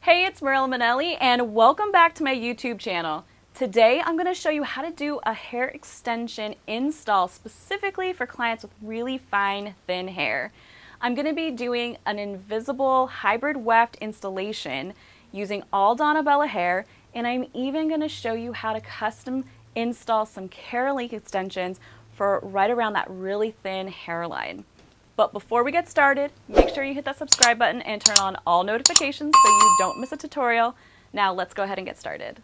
Hey, it's Marilla Manelli and welcome back to my YouTube channel. Today I'm going to show you how to do a hair extension install specifically for clients with really fine, thin hair. I'm going to be doing an invisible hybrid weft installation using all Donabella hair, and I'm even going to show you how to custom install some Kera-link extensions for right around that really thin hairline. But before we get started, make sure you hit that subscribe button and turn on all notifications so you don't miss a tutorial. Now let's go ahead and get started.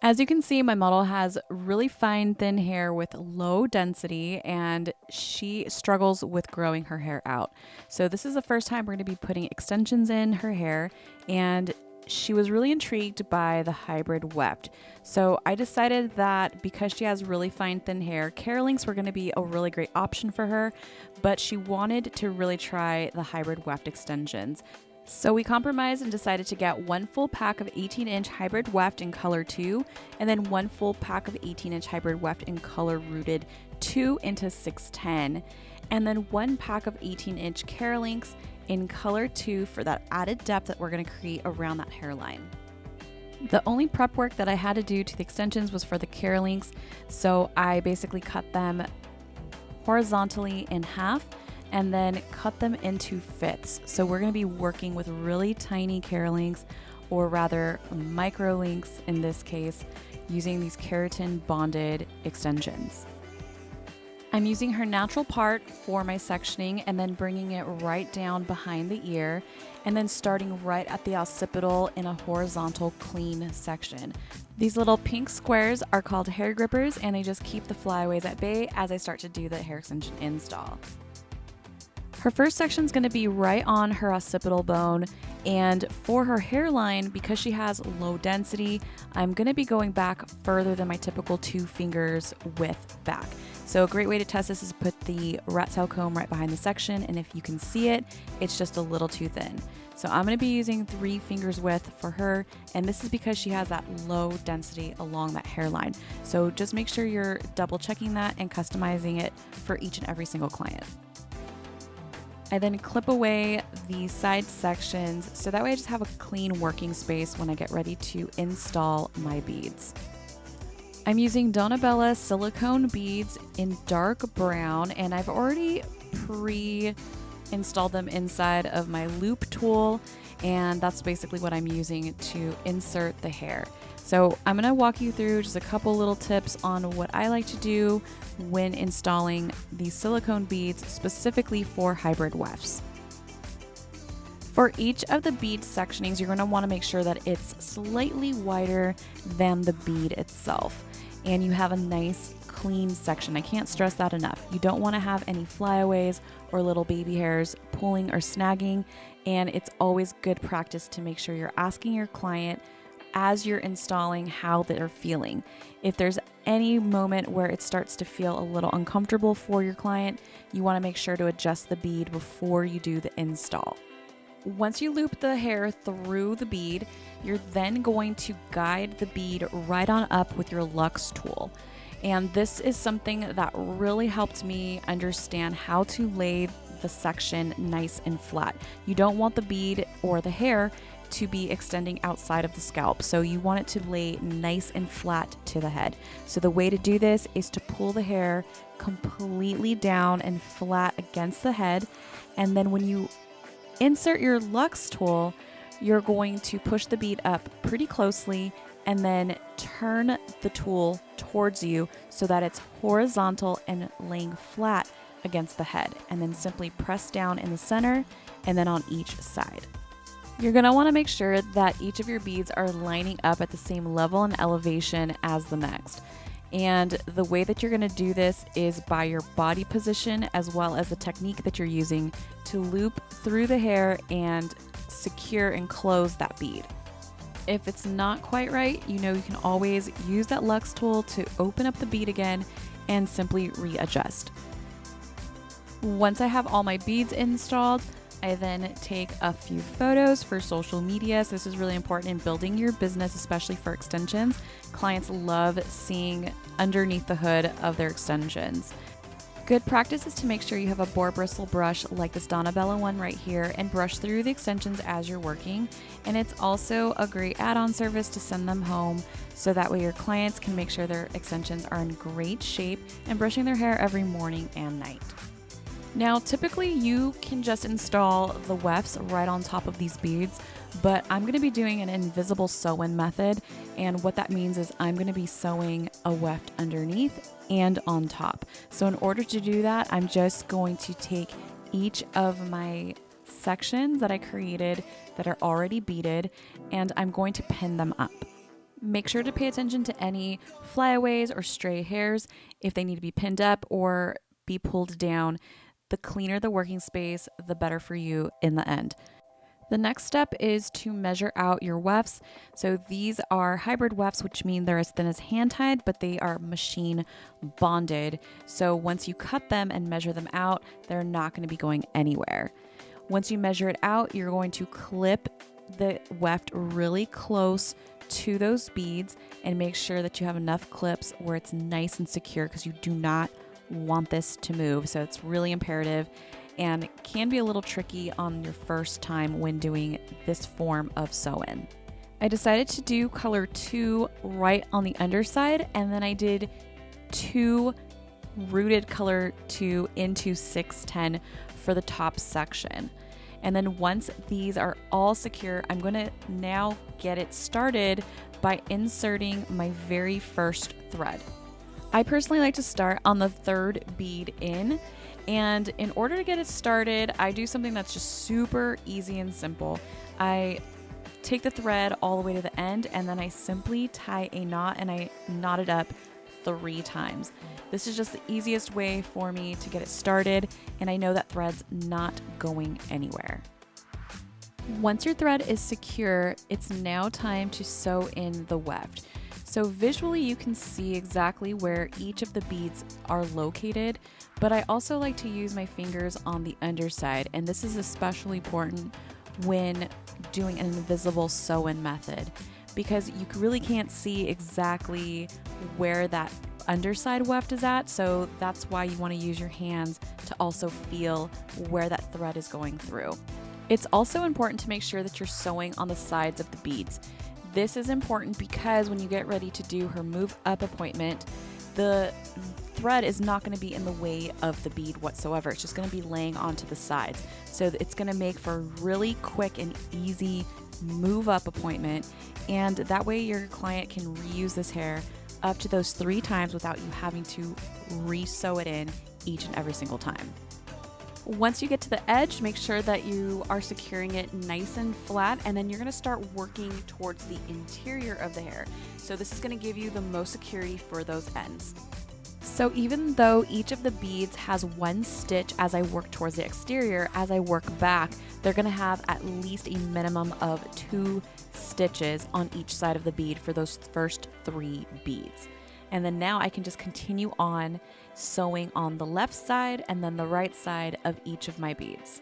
As you can see, my model has really fine, thin hair with low density, and she struggles with growing her hair out. So this is the first time we're going to be putting extensions in her hair, and she was really intrigued by the hybrid weft. So I decided that because she has really fine, thin hair, Kera-links were going to be a really great option for her, but she wanted to really try the hybrid weft extensions. So we compromised and decided to get one full pack of 18-inch hybrid weft in color 2, and then one full pack of 18-inch hybrid weft in color rooted 2 into 610, and then one pack of 18-inch Kera-links in color 2 for that added depth that we're going to create around that hairline. The only prep work that I had to do to the extensions was for the Kera-links, so I basically cut them horizontally in half and then cut them into fits. So we're going to be working with really tiny Kera-links, or rather micro links in this case, using these keratin bonded extensions. I'm using her natural part for my sectioning and then bringing it right down behind the ear, and then starting right at the occipital in a horizontal clean section. These little pink squares are called hair grippers, and they just keep the flyaways at bay as I start to do the hair extension install. Her first section is going to be right on her occipital bone, and for her hairline, because she has low density, I'm going to be going back further than my typical 2 fingers width back. So a great way to test this is put the rat tail comb right behind the section, and if you can see it, it's just a little too thin. So I'm going to be using 3 fingers width for her, and this is because she has that low density along that hairline. So just make sure you're double checking that and customizing it for each and every single client. I then clip away the side sections so that way I just have a clean working space when I get ready to install my beads. I'm using Donabella silicone beads in dark brown, and I've already pre-installed them inside of my loop tool, and that's basically what I'm using to insert the hair. So I'm going to walk you through just a couple little tips on what I like to do when installing these silicone beads specifically for hybrid wefts. For each of the bead sectionings, you're going to want to make sure that it's slightly wider than the bead itself, and you have a nice clean section. I can't stress that enough. You don't want to have any flyaways or little baby hairs pulling or snagging, and it's always good practice to make sure you're asking your client as you're installing how they're feeling. If there's any moment where it starts to feel a little uncomfortable for your client, you want to make sure to adjust the bead before you do the install. Once you loop the hair through the bead, you're then going to guide the bead right on up with your Lux tool. And this is something that really helped me understand how to lay the section nice and flat. You don't want the bead or the hair to be extending outside of the scalp, so you want it to lay nice and flat to the head. So the way to do this is to pull the hair completely down and flat against the head, and then when you insert your Lux tool, you're going to push the bead up pretty closely and then turn the tool towards you so that it's horizontal and laying flat against the head, and then simply press down in the center and then on each side. You're going to want to make sure that each of your beads are lining up at the same level and elevation as the next. And the way that you're going to do this is by your body position, as well as the technique that you're using to loop through the hair and secure and close that bead. If it's not quite right, you can always use that Lux tool to open up the bead again and simply readjust. Once I have all my beads installed, I then take a few photos for social media. So this is really important in building your business, especially for extensions. Clients love seeing underneath the hood of their extensions. Good practice is to make sure you have a boar bristle brush like this Donna Bella one right here and brush through the extensions as you're working. And it's also a great add-on service to send them home so that way your clients can make sure their extensions are in great shape and brushing their hair every morning and night. Now, typically you can just install the wefts right on top of these beads, but I'm going to be doing an invisible sew-in method. And what that means is I'm going to be sewing a weft underneath and on top. So in order to do that, I'm just going to take each of my sections that I created that are already beaded, and I'm going to pin them up. Make sure to pay attention to any flyaways or stray hairs if they need to be pinned up or be pulled down. The cleaner the working space, the better for you in the end. The next step is to measure out your wefts. So these are hybrid wefts, which mean they're as thin as hand tied, but they are machine bonded. So once you cut them and measure them out, they're not going to be going anywhere. Once you measure it out, you're going to clip the weft really close to those beads and make sure that you have enough clips where it's nice and secure, because you do not want this to move. So it's really imperative and can be a little tricky on your first time when doing this form of sew-in. I decided to do color 2 right on the underside, and then I did 2 rooted color 2 into 610 for the top section. And then once these are all secure, I'm going to now get it started by inserting my very first thread. I personally like to start on the 3rd bead in, and in order to get it started, I do something that's just super easy and simple. I take the thread all the way to the end, and then I simply tie a knot, and I knot it up 3 times. This is just the easiest way for me to get it started, and I know that thread's not going anywhere. Once your thread is secure, it's now time to sew in the weft. So visually you can see exactly where each of the beads are located, but I also like to use my fingers on the underside, and this is especially important when doing an invisible sew-in method, because you really can't see exactly where that underside weft is at, so that's why you want to use your hands to also feel where that thread is going through. It's also important to make sure that you're sewing on the sides of the beads. This is important because when you get ready to do her move up appointment, the thread is not going to be in the way of the bead whatsoever. It's just going to be laying onto the sides. So it's going to make for a really quick and easy move up appointment. And that way your client can reuse this hair up to those 3 times without you having to re-sew it in each and every single time. Once you get to the edge, make sure that you are securing it nice and flat, and then you're going to start working towards the interior of the hair. So this is going to give you the most security for those ends. So even though each of the beads has 1 stitch as I work towards the exterior, as I work back, they're going to have at least a minimum of 2 stitches on each side of the bead for those first 3 beads. And then now I can just continue on sewing on the left side and then the right side of each of my beads.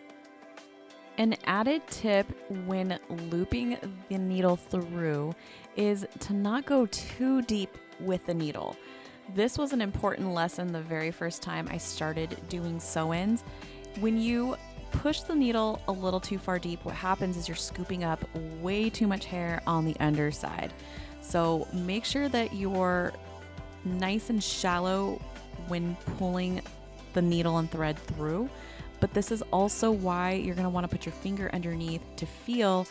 An added tip when looping the needle through is to not go too deep with the needle. This was an important lesson the very first time I started doing sew-ins. When you push the needle a little too far deep, what happens is you're scooping up way too much hair on the underside. So make sure that you're nice and shallow when pulling the needle and thread through, but this is also why you're going to want to put your finger underneath to feel,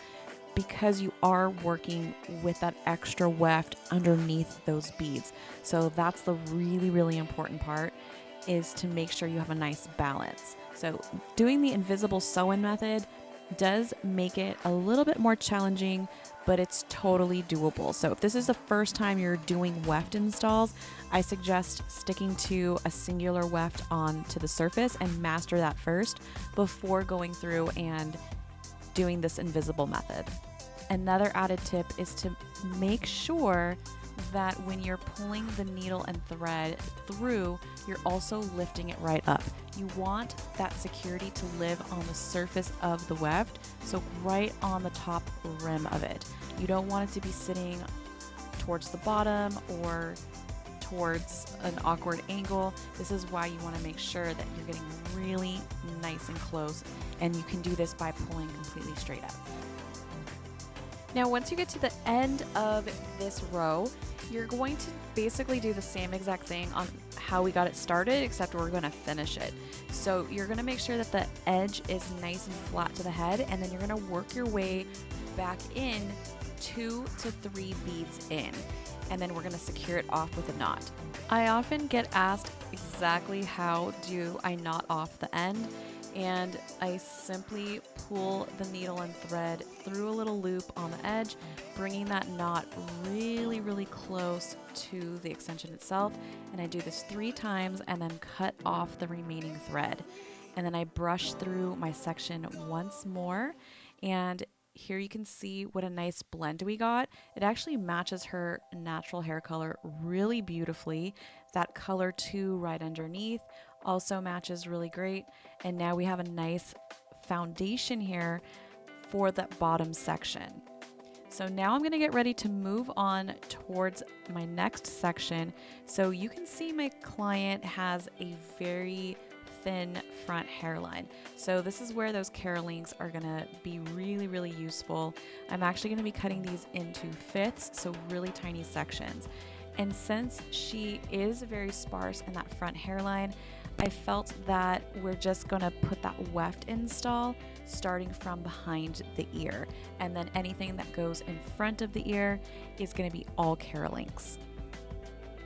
because you are working with that extra weft underneath those beads. So that's the really important part, is to make sure you have a nice balance. So doing the invisible sew-in method does make it a little bit more challenging, but it's totally doable. So if this is the first time you're doing weft installs, I suggest sticking to a singular weft onto the surface and master that first before going through and doing this invisible method. Another added tip is to make sure that when you're pulling the needle and thread through, you're also lifting it right up. You want that security to live on the surface of the weft, so right on the top rim of it. You don't want it to be sitting towards the bottom or towards an awkward angle. This is why you want to make sure that you're getting really nice and close, and you can do this by pulling completely straight up. Now, once you get to the end of this row, you're going to basically do the same exact thing on how we got it started, except we're going to finish it. So you're going to make sure that the edge is nice and flat to the head, and then you're going to work your way back in 2 to 3 beads in, and then we're going to secure it off with a knot. I often get asked exactly how do I knot off the end, and I simply pull the needle and thread through a little loop on the edge, bringing that knot really close to the extension itself. And I do this 3 times and then cut off the remaining thread. And then I brush through my section once more, and here you can see what a nice blend we got. It actually matches her natural hair color really beautifully. That color too right underneath also matches really great. And now we have a nice foundation here for that bottom section. So now I'm going to get ready to move on towards my next section. So you can see my client has a very thin front hairline. So this is where those Kera-links are going to be really useful. I'm actually going to be cutting these into fifths, so really tiny sections. And since she is very sparse in that front hairline, I felt that we're just going to put that weft install starting from behind the ear, and then anything that goes in front of the ear is going to be all Kera-links.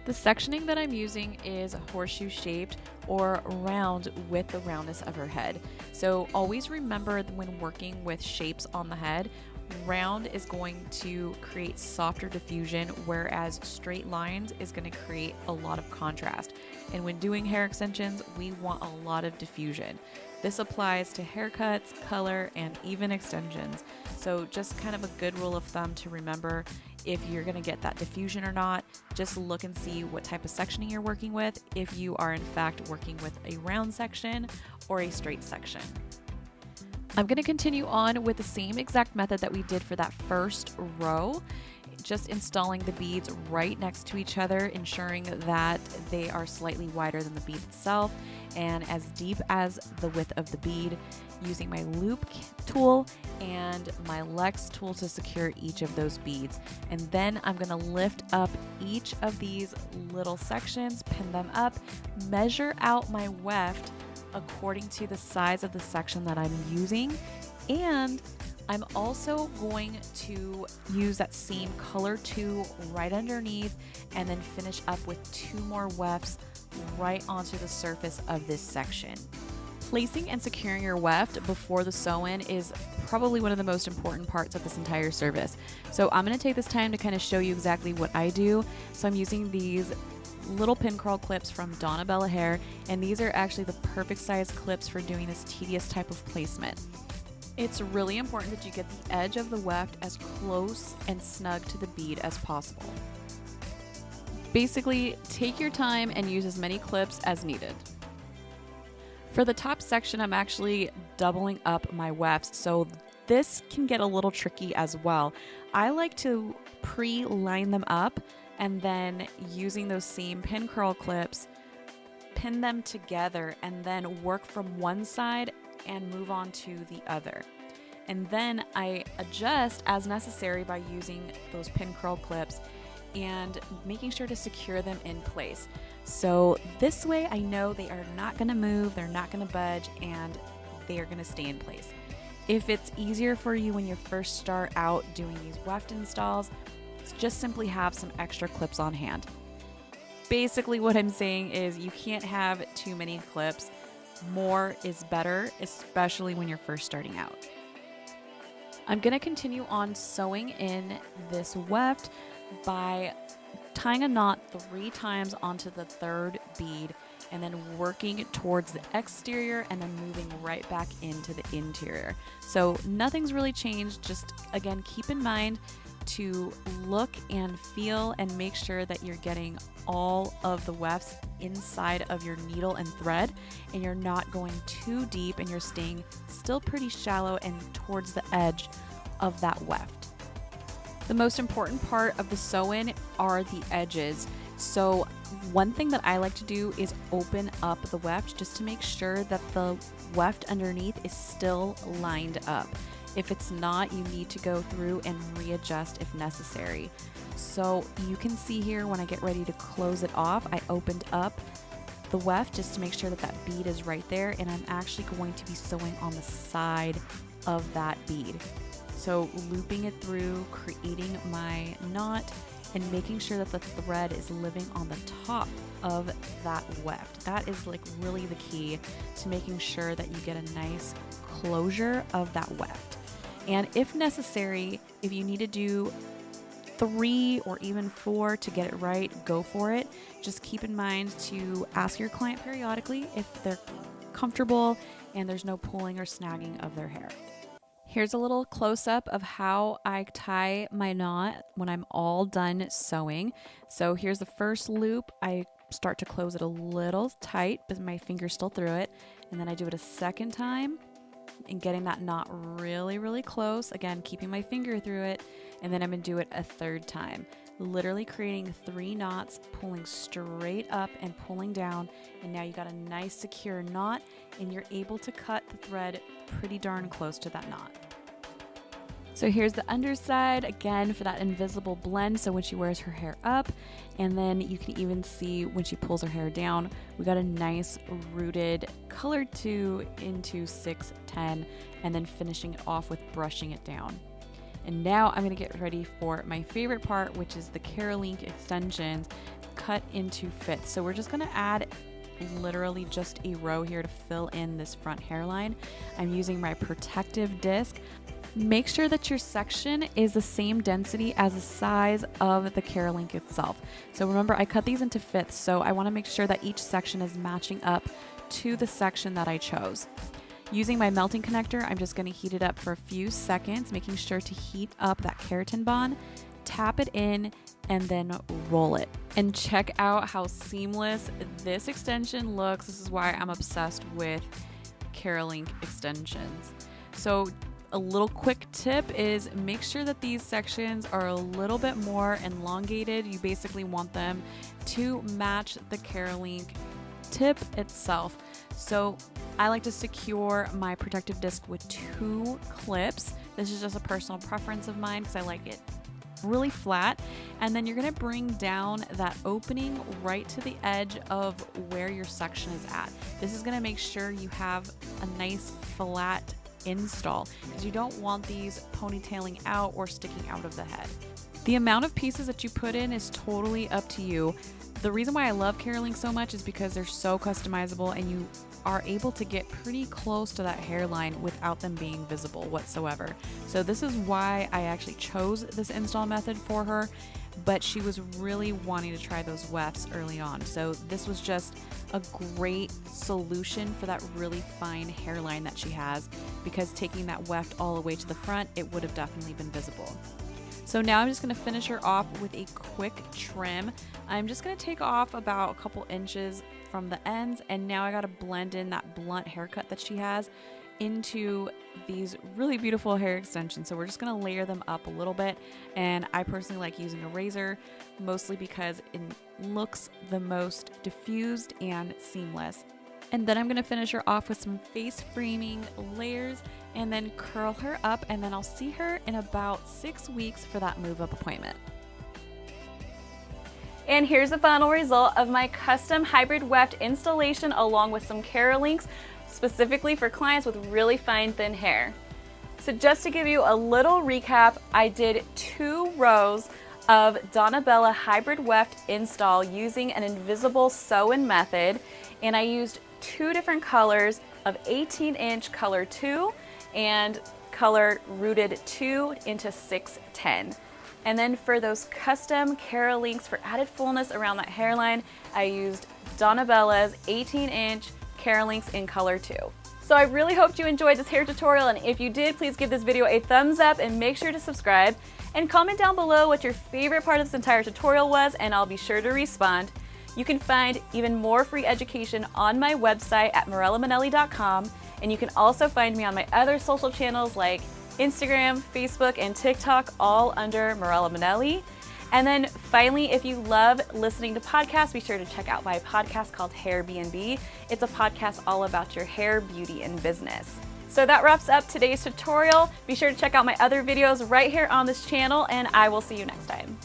The sectioning that I'm using is horseshoe shaped or round with the roundness of her head. So always remember when working with shapes on the head, round is going to create softer diffusion, whereas straight lines is going to create a lot of contrast. And when doing hair extensions, we want a lot of diffusion. This applies to haircuts, color, and even extensions. So just kind of a good rule of thumb to remember if you're going to get that diffusion or not. Just look and see what type of sectioning you're working with, if you are in fact working with a round section or a straight section. I'm going to continue on with the same exact method that we did for that first row, just installing the beads right next to each other, ensuring that they are slightly wider than the bead itself and as deep as the width of the bead, using my loop tool and my Lex tool to secure each of those beads. And then I'm going to lift up each of these little sections, pin them up, measure out my weft according to the size of the section that I'm using, and I'm also going to use that same color too right underneath, and then finish up with 2 more wefts right onto the surface of this section. Placing and securing your weft before the sew-in is probably one of the most important parts of this entire service. So I'm going to take this time to kind of show you exactly what I do. So I'm using these little pin curl clips from Donna Bella Hair, and these are actually the perfect size clips for doing this tedious type of placement. It's really important that you get the edge of the weft as close and snug to the bead as possible. Basically, take your time and use as many clips as needed. For the top section, I'm actually doubling up my wefts, so this can get a little tricky as well. I like to pre-line them up, and then using those same pin curl clips, pin them together and then work from one side and move on to the other. And then I adjust as necessary by using those pin curl clips and making sure to secure them in place. So this way I know they are not going to move, they're not going to budge, and they are going to stay in place. If it's easier for you when you first start out doing these weft installs, just simply have some extra clips on hand. Basically what I'm saying is you can't have too many clips. More is better, especially when you're first starting out. I'm going to continue on sewing in this weft by tying a knot 3 times onto the 3rd bead, and then working towards the exterior and then moving right back into the interior. So nothing's really changed. Just again, keep in mind to look and feel and make sure that you're getting all of the wefts inside of your needle and thread, and you're not going too deep and you're staying still pretty shallow and towards the edge of that weft. The most important part of the sew-in are the edges. So one thing that I like to do is open up the weft just to make sure that the weft underneath is still lined up. If it's not, you need to go through and readjust if necessary. So you can see here when I get ready to close it off, I opened up the weft just to make sure that that bead is right there, and I'm actually going to be sewing on the side of that bead. So looping it through, creating my knot, and making sure that the thread is living on the top of that weft. That is like really the key to making sure that you get a nice closure of that weft. And if necessary, if you need to do 3 or even 4 to get it right, go for it. Just keep in mind to ask your client periodically if they're comfortable and there's no pulling or snagging of their hair. Here's a little close-up of how I tie my knot when I'm all done sewing. So here's the first loop. I start to close it a little tight, but my finger's still through it. And then I do it a second time and getting that knot really, really close. Again, keeping my finger through it. And then I'm gonna do it a third time. Literally creating 3 knots, pulling straight up and pulling down. And now you got a nice secure knot and you're able to cut the thread pretty darn close to that knot. So here's the underside again for that invisible blend. So when she wears her hair up, and then you can even see when she pulls her hair down, we got a nice rooted color 2 into 610, and then finishing it off with brushing it down. And now I'm gonna get ready for my favorite part, which is the Kera-link extensions cut into fifths. So we're just gonna add literally just a row here to fill in this front hairline. I'm using my protective disc. Make sure that your section is the same density as the size of the Kera-link itself. So remember, I cut these into fifths, so I wanna make sure that each section is matching up to the section that I chose. Using my melting connector, I'm just gonna heat it up for a few seconds, making sure to heat up that keratin bond, tap it in, and then roll it. And check out how seamless this extension looks. This is why I'm obsessed with Kera-link extensions. So a little quick tip is make sure that these sections are a little bit more elongated. You basically want them to match the Kera-link tip itself. So I like to secure my protective disc with 2 clips. This is just a personal preference of mine because I like it really flat. And then you're gonna bring down that opening right to the edge of where your section is at. This is gonna make sure you have a nice flat install because you don't want these ponytailing out or sticking out of the head. The amount of pieces that you put in is totally up to you. The reason why I love Kera-link so much is because they're so customizable and you are able to get pretty close to that hairline without them being visible whatsoever. So this is why I actually chose this install method for her, but she was really wanting to try those wefts early on. So this was just a great solution for that really fine hairline that she has, because taking that weft all the way to the front, it would have definitely been visible. So now I'm just gonna finish her off with a quick trim. I'm just gonna take off about a couple inches from the ends, and now I gotta blend in that blunt haircut that she has into these really beautiful hair extensions. So we're just gonna layer them up a little bit, and I personally like using a razor, mostly because it looks the most diffused and seamless. And then I'm gonna finish her off with some face framing layers and then curl her up, and then I'll see her in about 6 weeks for that move up appointment. And here's the final result of my custom hybrid weft installation along with some Kera-links specifically for clients with really fine thin hair. So just to give you a little recap, I did 2 rows of Donna Bella hybrid weft install using an invisible sew-in method, and I used 2 different colors of 18-inch color 2 and color rooted 2 into 610. And then for those custom Kera-links for added fullness around that hairline, I used Donna Bella's 18-inch Kera-links in color 2. So I really hoped you enjoyed this hair tutorial, and if you did, please give this video a thumbs up and make sure to subscribe. And comment down below what your favorite part of this entire tutorial was, and I'll be sure to respond. You can find even more free education on my website at morellaminelli.com, and you can also find me on my other social channels like Instagram, Facebook, and TikTok, all under Morella Minelli. And then finally, if you love listening to podcasts, be sure to check out my podcast called Hair B&B. It's a podcast all about your hair, beauty, and business. So that wraps up today's tutorial. Be sure to check out my other videos right here on this channel, and I will see you next time.